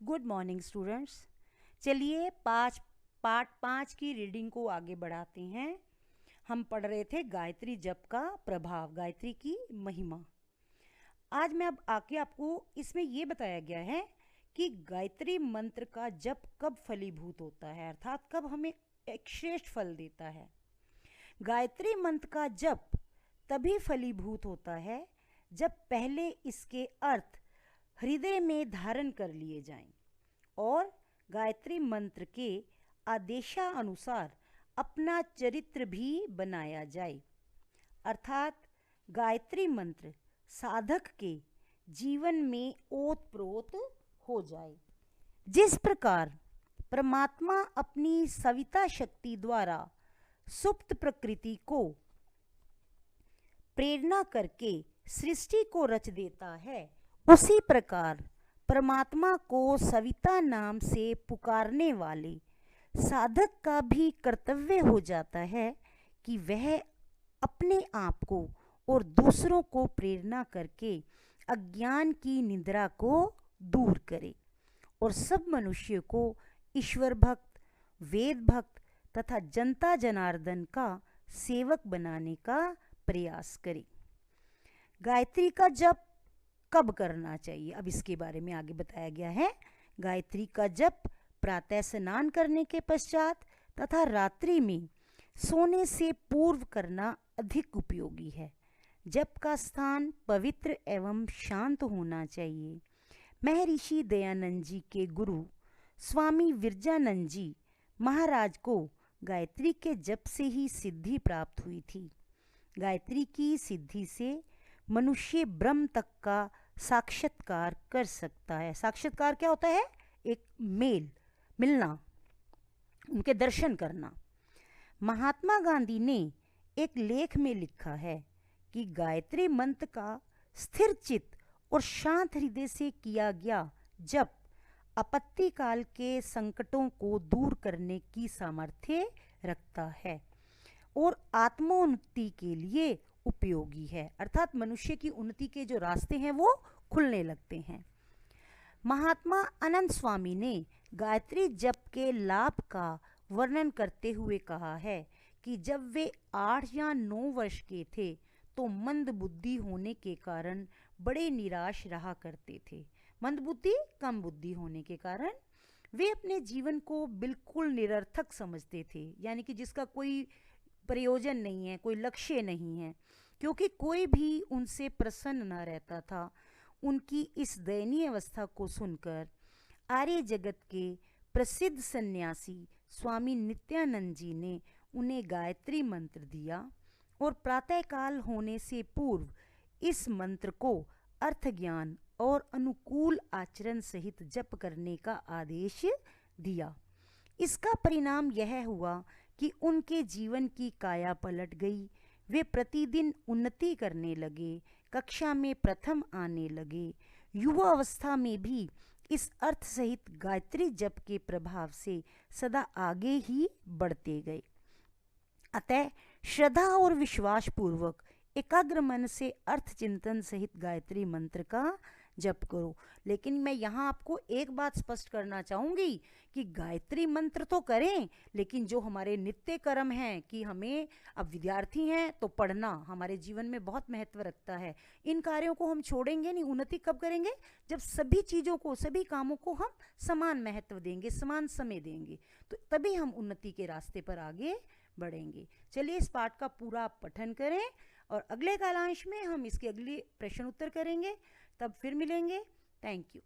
Good morning students. चलिए part 5 की reading को आगे बढ़ाते हैं। हम पढ़ रहे थे गायत्री जप का प्रभाव, गायत्री की महिमा। आज मैं अब आके आपको इसमें ये बताया गया है कि गायत्री मंत्र का जप कब फलीभूत होता है, अर्थात कब हमें एक श्रेष्ठ फल देता है। गायत्री मंत्र का जप तभी फलीभूत होता है जब पहले इसके अर्थ हृदय में धारण कर लिए जाएं और गायत्री मंत्र के आदेशानुसार अपना चरित्र भी बनाया जाए, अर्थात गायत्री मंत्र साधक के जीवन में ओतप्रोत हो जाए। जिस प्रकार परमात्मा अपनी सविता शक्ति द्वारा सुप्त प्रकृति को प्रेरणा करके सृष्टि को रच देता है, उसी प्रकार परमात्मा को सविता नाम से पुकारने वाले साधक का भी कर्तव्य हो जाता है कि वह अपने आप को और दूसरों को प्रेरणा करके अज्ञान की निद्रा को दूर करे और सब मनुष्य को ईश्वर भक्त, वेद भक्त तथा जनता जनार्दन का सेवक बनाने का प्रयास करे। गायत्री का जप कब करना चाहिए, अब इसके बारे में आगे बताया गया है। गायत्री का जप प्रातः स्नान करने के पश्चात तथा रात्रि में सोने से पूर्व करना अधिक उपयोगी है। जप का स्थान पवित्र एवं शांत होना चाहिए। महर्षि दयानंद जी के गुरु स्वामी विरजानंद जी महाराज को गायत्री के जप से ही सिद्धि प्राप्त हुई थी। गायत्री की सिद्धि से मनुष्य ब्रह्म तक का साक्षात्कार कर सकता है। साक्षात्कार क्या होता है? एक मिलना, उनके दर्शन करना। महात्मा गांधी ने एक लेख में लिखा है कि गायत्री मंत्र का स्थिर चित्त और शांत हृदय से किया गया जप आपत्ति काल के संकटों को दूर करने की सामर्थ्य रखता है और आत्मोन्नति के लिए उपयोगी है, अर्थात मनुष्य की उन्नति के जो रास्ते हैं वो खुलने लगते हैं। महात्मा अनंत स्वामी ने गायत्री जप के लाभ का वर्णन करते हुए कहा है कि जब वे 8 या 9 वर्ष के थे तो मंद बुद्धि होने के कारण बड़े निराश रहा करते थे। मंद बुद्धि, कम बुद्धि होने के कारण वे अपने जीवन को बिल्कुल निरर्थक समझते थे, यानी कि जिसका कोई प्रयोजन नहीं है, कोई लक्ष्य नहीं है, क्योंकि कोई भी उनसे प्रसन्न न रहता था। उनकी इस दयनीय अवस्था को सुनकर आर्य जगत के प्रसिद्ध सन्यासी स्वामी नित्यानंद जी ने उन्हें गायत्री मंत्र दिया और प्रातःकाल होने से पूर्व इस मंत्र को अर्थ ज्ञान और अनुकूल आचरण सहित जप करने का आदेश दिया। इसका परिणाम यह हुआ कि उनके जीवन की काया पलट गई। वे प्रतिदिन उन्नति करने लगे, कक्षा में प्रथम आने लगे। युवा अवस्था में भी इस अर्थ सहित गायत्री जप के प्रभाव से सदा आगे ही बढ़ते गए। अतः श्रद्धा और विश्वास पूर्वक एकाग्र मन से अर्थ चिंतन सहित गायत्री मंत्र का जप करो। लेकिन मैं यहाँ आपको एक बात स्पष्ट करना चाहूँगी कि गायत्री मंत्र तो करें, लेकिन जो हमारे नित्य कर्म हैं कि हमें अब विद्यार्थी हैं तो पढ़ना हमारे जीवन में बहुत महत्व रखता है। इन कार्यों को हम छोड़ेंगे नहीं। उन्नति कब करेंगे? जब सभी चीज़ों को, सभी कामों को हम समान महत्व देंगे, समान समय देंगे, तो तभी हम उन्नति के रास्ते पर आगे बढ़ेंगे। चलिए इस पाठ का पूरा पठन करें और अगले कालांश में हम इसके अगले प्रश्न उत्तर करेंगे। तब फिर मिलेंगे। Thank you.